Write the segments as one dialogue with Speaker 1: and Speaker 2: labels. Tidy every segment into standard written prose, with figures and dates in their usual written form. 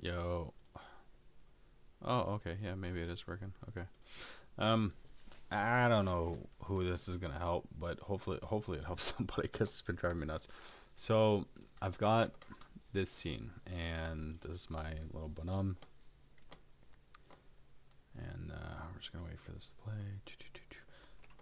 Speaker 1: Yo. Oh, okay. Yeah, maybe it is working. Okay. Um, I don't know who this is gonna help, but hopefully it helps somebody because it's been driving me nuts. So I've got this scene, and this is my little bonhomme, and we're just gonna wait for this to play.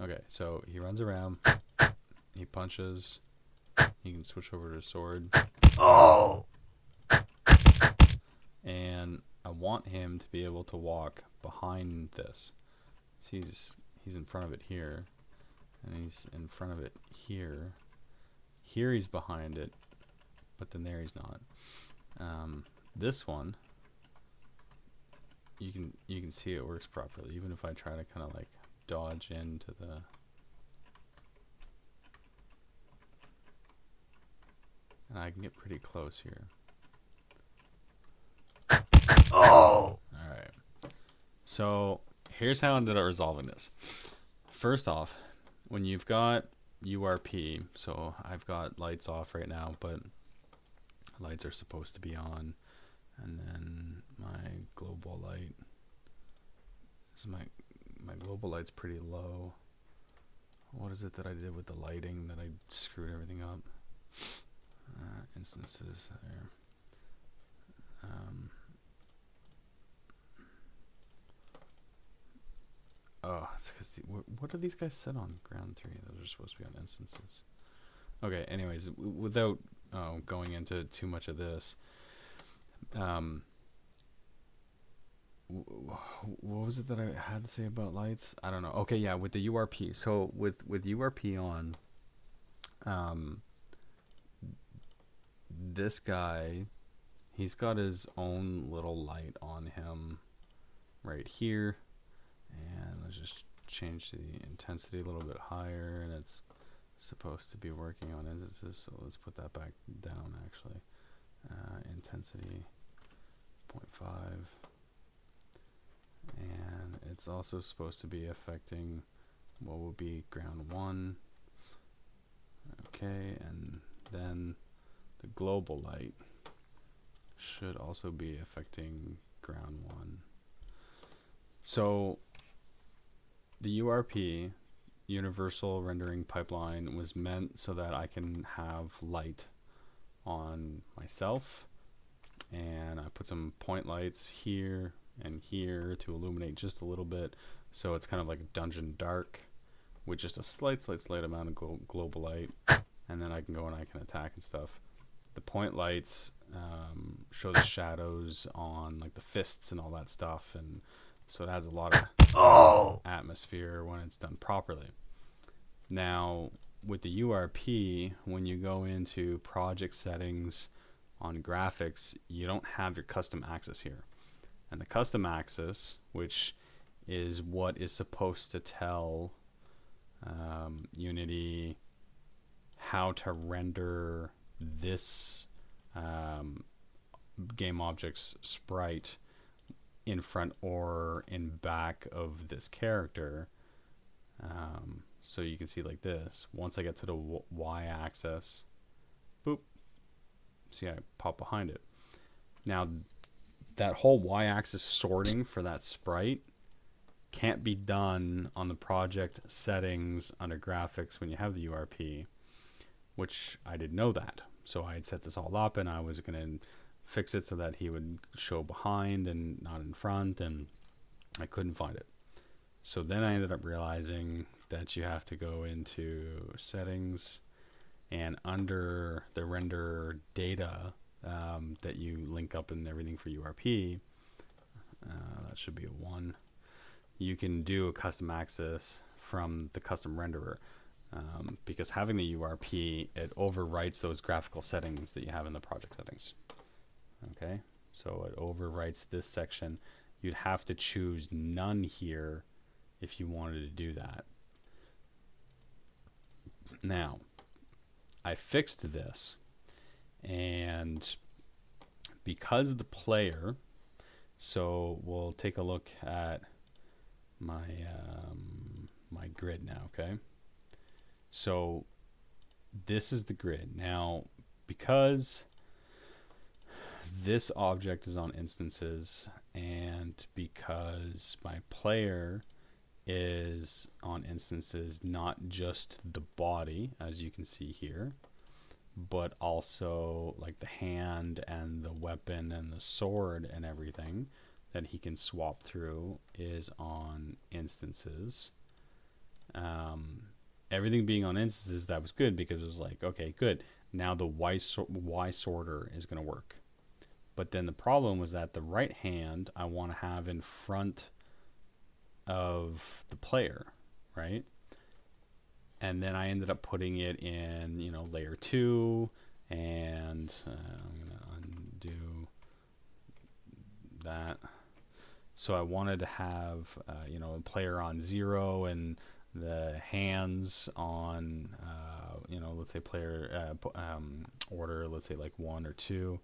Speaker 1: Okay, so he runs around, he punches, he can switch over to his sword,
Speaker 2: Oh!
Speaker 1: and I want him to be able to walk behind this. So he's in front of it here, and he's in front of it here. Here he's behind it, but then there he's not. This one, you can see it works properly, even if I try to kind of like dodge into the. And I can get pretty close here.
Speaker 2: Oh!
Speaker 1: Alright. So here's how I ended up resolving this. First off, when you've got URP, so I've got lights off right now, but lights are supposed to be on. And then my global light. So my global light's pretty low. What is it that I did with the lighting that I screwed everything up? Instances there. Oh, it's because what are these guys set on? Ground 3. Those are supposed to be on instances. Okay. Anyways, without going into too much of this, what was it that I had to say about lights? I don't know. Okay, yeah, with the URP. So with URP on, this guy, he's got his own little light on him right here, and let's just change the intensity a little bit higher, and it's supposed to be working on indices, so let's put that back down actually. Intensity 0.5, and it's also supposed to be affecting what would be ground 1. Okay, and then the global light should also be affecting ground 1. So the URP, Universal Rendering Pipeline, was meant so that I can have light on myself, and I put some point lights here and here to illuminate just a little bit, so it's kind of like dungeon dark with just a slight amount of global light, and then I can go and I can attack and stuff. The point lights show the shadows on like the fists and all that stuff, and so it adds a lot of atmosphere when it's done properly. Now with the URP, when you go into project settings on graphics, you don't have your custom axis here, and the custom axis, which is what is supposed to tell Unity how to render this game object's sprite in front or in back of this character. So you can see like this. Once I get to the y-axis, boop, see I pop behind it. Now that whole y-axis sorting for that sprite can't be done on the project settings under graphics when you have the URP, which I didn't know that. So I had set this all up, and I was going to fix it so that he would show behind and not in front, and I couldn't find it. So then I ended up realizing that you have to go into settings, and under the render data that you link up and everything for URP, that should be a 1. You can do a custom axis from the custom renderer, because having the URP, it overwrites those graphical settings that you have in the project settings. Okay, so it overwrites this section. You'd have to choose none here if you wanted to do that. Now, I fixed this, and because the player, so we'll take a look at my my grid now. Okay, so this is the grid now. Because this object is on instances, and because my player is on instances, not just the body, as you can see here, but also like the hand and the weapon and the sword and everything that he can swap through is on instances. Everything being on instances, that was good, because it was like, okay, good. Now the Y sorter is going to work. But then the problem was that the right hand I want to have in front of the player, right? And then I ended up putting it in, layer 2, and I'm going to undo that. So I wanted to have, a player on 0 and the hands on, let's say player order, let's say like 1 or 2.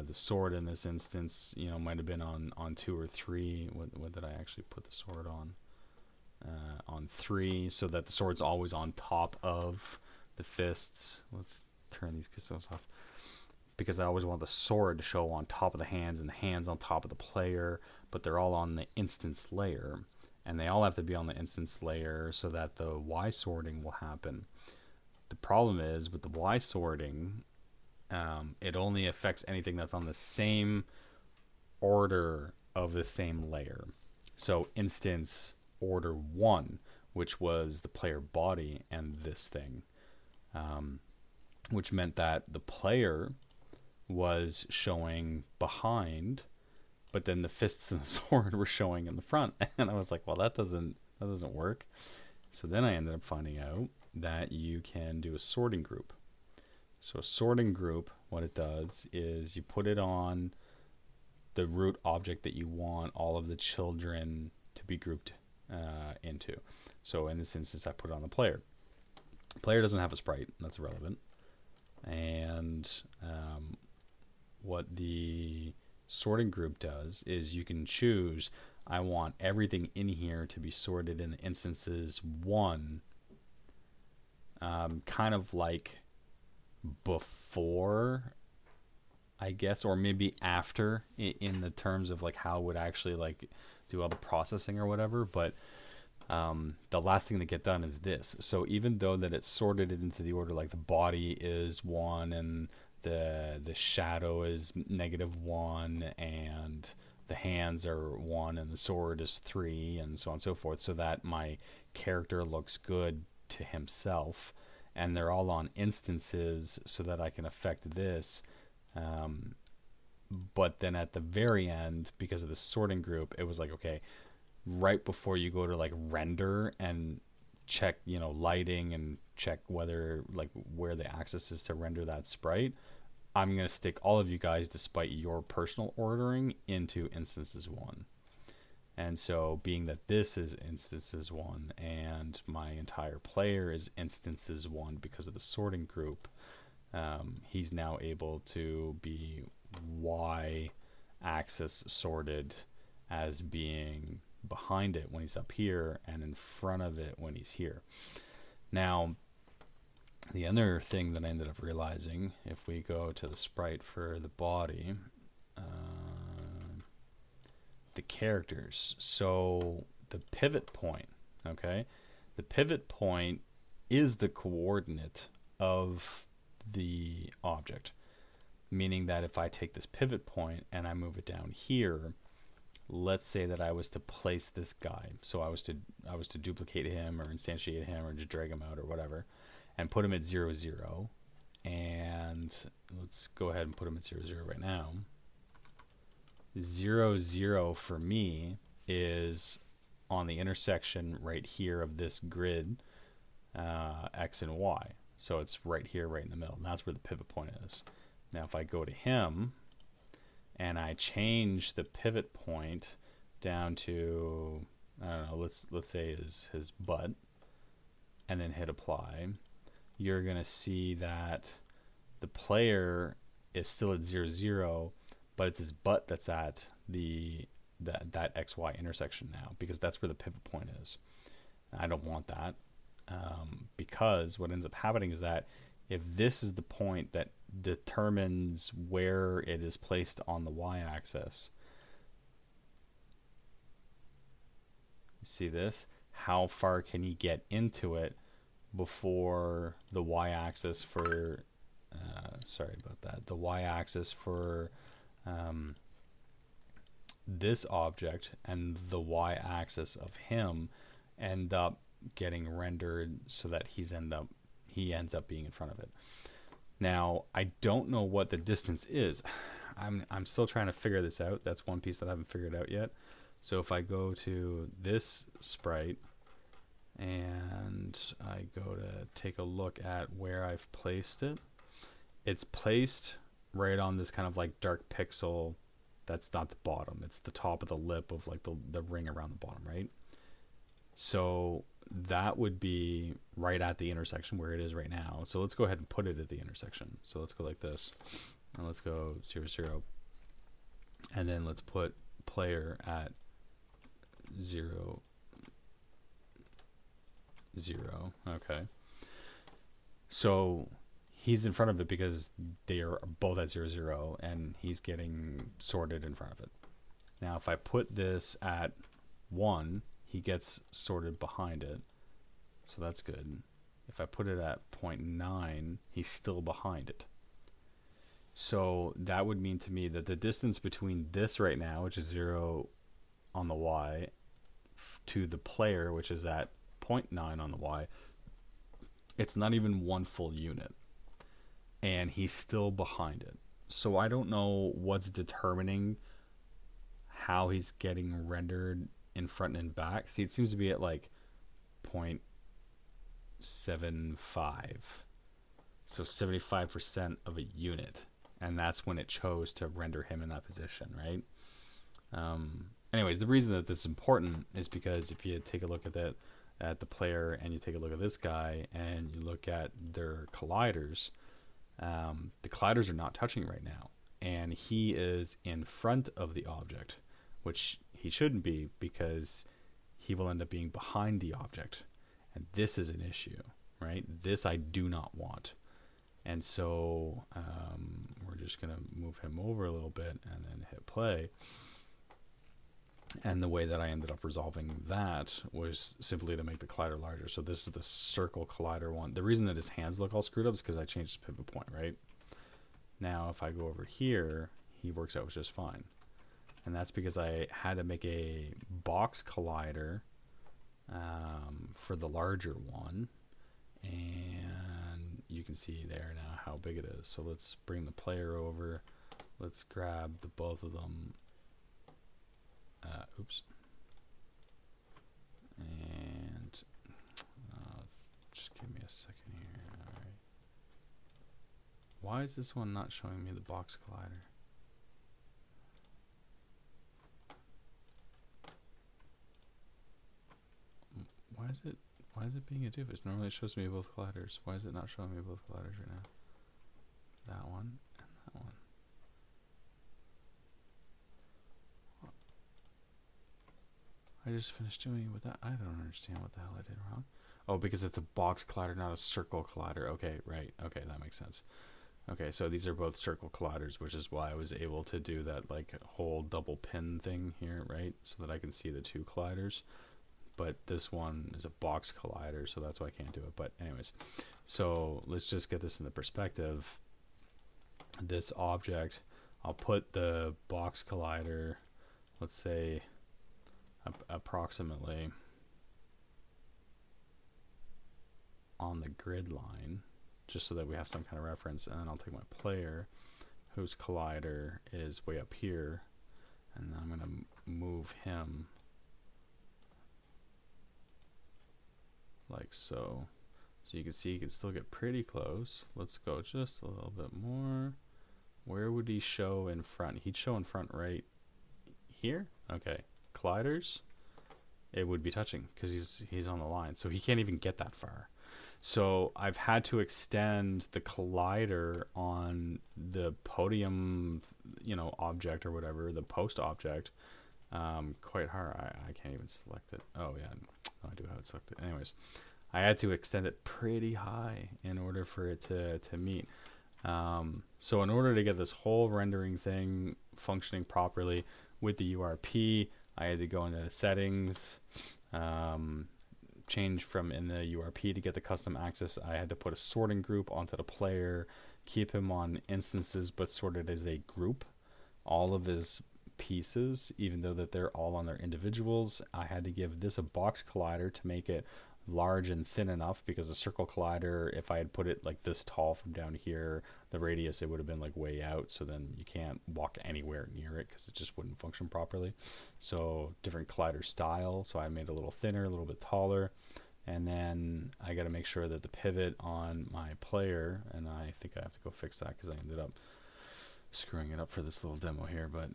Speaker 1: The sword in this instance, might have been on 2 or 3. What did I actually put the sword on? On 3, so that the sword's always on top of the fists. Let's turn these crystals off, because I always want the sword to show on top of the hands and the hands on top of the player, but they're all on the instance layer, and they all have to be on the instance layer so that the Y sorting will happen. The problem is with the Y sorting, it only affects anything that's on the same order of the same layer. So instance order 1, which was the player body and this thing, which meant that the player was showing behind, but then the fists and the sword were showing in the front. And I was like, well, that doesn't work. So then I ended up finding out that you can do a sorting group. So a sorting group, what it does is you put it on the root object that you want all of the children to be grouped into. So in this instance, I put it on the player. Player doesn't have a sprite. That's irrelevant. And what the sorting group does is you can choose, I want everything in here to be sorted in instances 1, kind of like before, I guess, or maybe after, in the terms of like how it would actually like do all the processing or whatever. But the last thing to get done is this. So even though that it's sorted it into the order, like the body is 1 and the shadow is -1 and the hands are 1 and the sword is 3 and so on and so forth, so that my character looks good to himself, and they're all on instances so that I can affect this. But then at the very end, because of the sorting group, it was like, okay, right before you go to like render and check, lighting and check whether like where the axis is to render that sprite, I'm going to stick all of you guys, despite your personal ordering, into instances 1. And so being that this is instances 1 and my entire player is instances 1 because of the sorting group, he's now able to be Y axis sorted as being behind it when he's up here and in front of it when he's here. Now, the other thing that I ended up realizing, if we go to the sprite for the body, the characters, so the pivot point, okay, the pivot point is the coordinate of the object, meaning that if I take this pivot point and I move it down here, let's say that I was to place this guy, so I was to duplicate him or instantiate him or just drag him out or whatever, and put him at 0, 0, and let's go ahead and put him at 0, 0 right now. 0, 0 for me is on the intersection right here of this grid, X and Y. So it's right here, right in the middle, and that's where the pivot point is. Now if I go to him and I change the pivot point down to, I don't know, let's say his butt, and then hit apply, you're gonna see that the player is still at 0, 0, but it's his butt that's at that XY intersection now, because that's where the pivot point is. I don't want that, because what ends up happening is that if this is the point that determines where it is placed on the y-axis. See this? How far can he get into it before the y-axis for sorry about that, the y-axis for um, this object and the y-axis of him end up getting rendered so that he ends up being in front of it. Now, I don't know what the distance is. I'm still trying to figure this out. That's one piece that I haven't figured out yet. So if I go to this sprite and I go to take a look at where I've placed it, it's placed right on this kind of like dark pixel. That's not the bottom. It's the top of the lip of like the ring around the bottom, right? So that would be right at the intersection where it is right now. So let's go ahead and put it at the intersection. So let's go like this. And let's go 0, 0. And then let's put player at 0, 0. Okay. So he's in front of it because they are both at 0, 0, and he's getting sorted in front of it. Now, if I put this at 1, he gets sorted behind it. So that's good. If I put it at 0.9, he's still behind it. So that would mean to me that the distance between this right now, which is 0 on the y, to the player, which is at 0.9 on the y, it's not even one full unit. And he's still behind it. So I don't know what's determining how he's getting rendered in front and back. See, it seems to be at like 0.75. So 75% of a unit. And that's when it chose to render him in that position, right? Anyways, the reason that this is important is because if you take a look at that, at the player, and you take a look at this guy, and you look at their colliders, the colliders are not touching right now. And he is in front of the object, which he shouldn't be because he will end up being behind the object. And this is an issue, right? This I do not want. And so we're just going to move him over a little bit and then hit play. And the way that I ended up resolving that was simply to make the collider larger. So this is the circle collider one. The reason that his hands look all screwed up is because I changed his pivot point, right? Now, if I go over here, he works out just fine. And that's because I had to make a box collider for the larger one. And you can see there now how big it is. So let's bring the player over. Let's grab the both of them. Oops. And just give me a second here. All right. Why is this one not showing me the box collider? Why is it being a doofus? Normally it shows me both colliders. Why is it not showing me both colliders right now? That one and that one. I just finished doing with that. I don't understand what the hell I did wrong. Oh, because it's a box collider, not a circle collider. Okay, right. Okay, that makes sense. Okay, so these are both circle colliders, which is why I was able to do that like whole double pin thing here, right? So that I can see the two colliders. But this one is a box collider, so that's why I can't do it. But anyways, so let's just get this into perspective. This object, I'll put the box collider, let's say approximately on the grid line, just so that we have some kind of reference. And then I'll take my player, whose collider is way up here, and I'm going to move him like so. So you can see he can still get pretty close. Let's go just a little bit more. Where would he show in front? He'd show in front right here. Okay, colliders, it would be touching because he's on the line, so he can't even get that far. So I've had to extend the collider on the podium, object or whatever, the post object, quite hard. I can't even select it. Oh yeah, I do have it selected. Anyways, I had to extend it pretty high in order for it to meet. So in order to get this whole rendering thing functioning properly with the URP, I had to go into the settings, change from in the URP to get the custom access. I had to put a sorting group onto the player, keep him on instances, but sorted as a group. All of his pieces, even though that they're all on their individuals, I had to give this a box collider to make it large and thin enough, because a circle collider, if I had put it like this tall from down here, the radius, it would have been like way out, so then you can't walk anywhere near it because it just wouldn't function properly. So different collider style, so I made it a little thinner, a little bit taller. And then I got to make sure that the pivot on my player, and I think I have to go fix that because I ended up screwing it up for this little demo here, but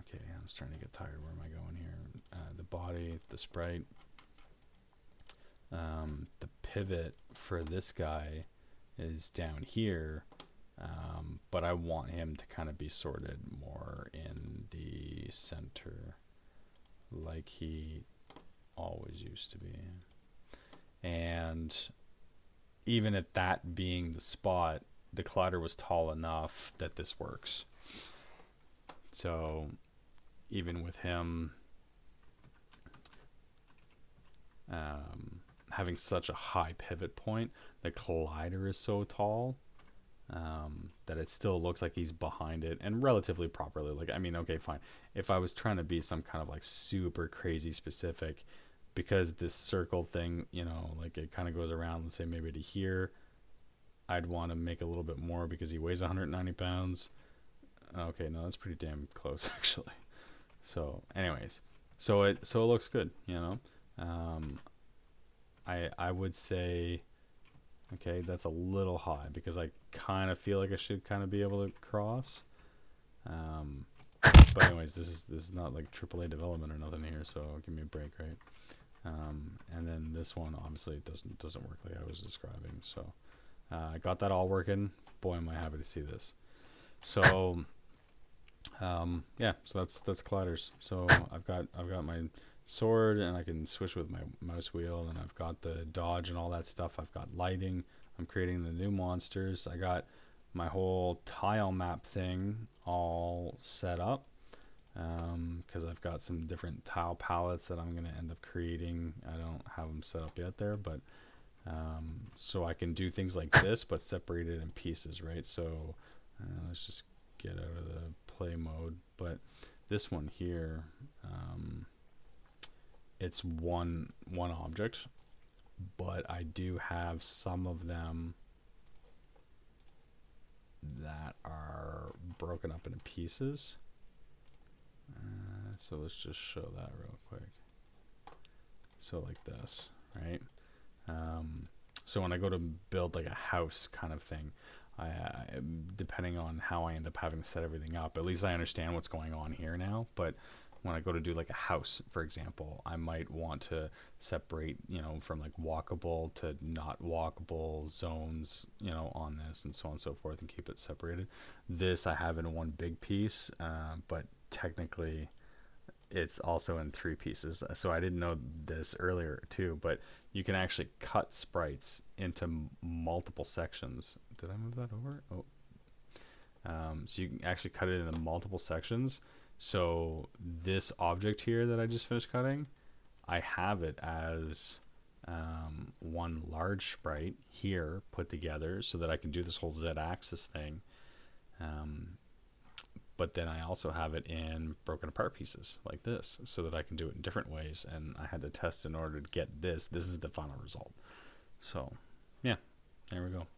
Speaker 1: okay, I'm starting to get tired. Where am I going here? The body, the sprite, the pivot for this guy is down here, but I want him to kind of be sorted more in the center like he always used to be. And even at that being the spot, the collider was tall enough that this works. So even with him having such a high pivot point, the collider is so tall that it still looks like he's behind it, and relatively properly. Like, I mean, okay, fine. If I was trying to be some kind of like super crazy specific, because this circle thing, you know, like it kind of goes around, let's say maybe to here, I'd want to make a little bit more because he weighs 190 pounds. Okay, no, that's pretty damn close actually. So anyways, so it looks good, you know. I would say, okay, that's a little high because I kind of feel like I should kind of be able to cross. But anyways, this is not like AAA development or nothing here, so give me a break, right? And then this one obviously doesn't work like I was describing. So I got that all working. Boy, am I happy to see this. So yeah, so that's colliders. So I've got my sword, and I can switch with my mouse wheel, and I've got the dodge and all that stuff. I've got lighting. I'm creating the new monsters. I got my whole tile map thing all set up, because I've got some different tile palettes that I'm going to end up creating. I don't have them set up yet there, but so I can do things like this, but separated in pieces, right? So let's just get out of the play mode. But this one here, it's one object, but I do have some of them that are broken up into pieces. So let's just show that real quick. So like this, right? So when I go to build like a house kind of thing, I depending on how I end up having to set everything up, at least I understand what's going on here now. But when I go to do like a house, for example, I might want to separate, you know, from like walkable to not walkable zones, you know, on this, and so on and so forth, and keep it separated. This I have in one big piece, but technically it's also in three pieces. So I didn't know this earlier too, but you can actually cut sprites into multiple sections. Did I move that over? Oh. So you can actually cut it into multiple sections. So this object here that I just finished cutting, I have it as one large sprite here put together so that I can do this whole Z-axis thing. But then I also have it in broken apart pieces like this so that I can do it in different ways. And I had to test in order to get this. This is the final result. So yeah, there we go.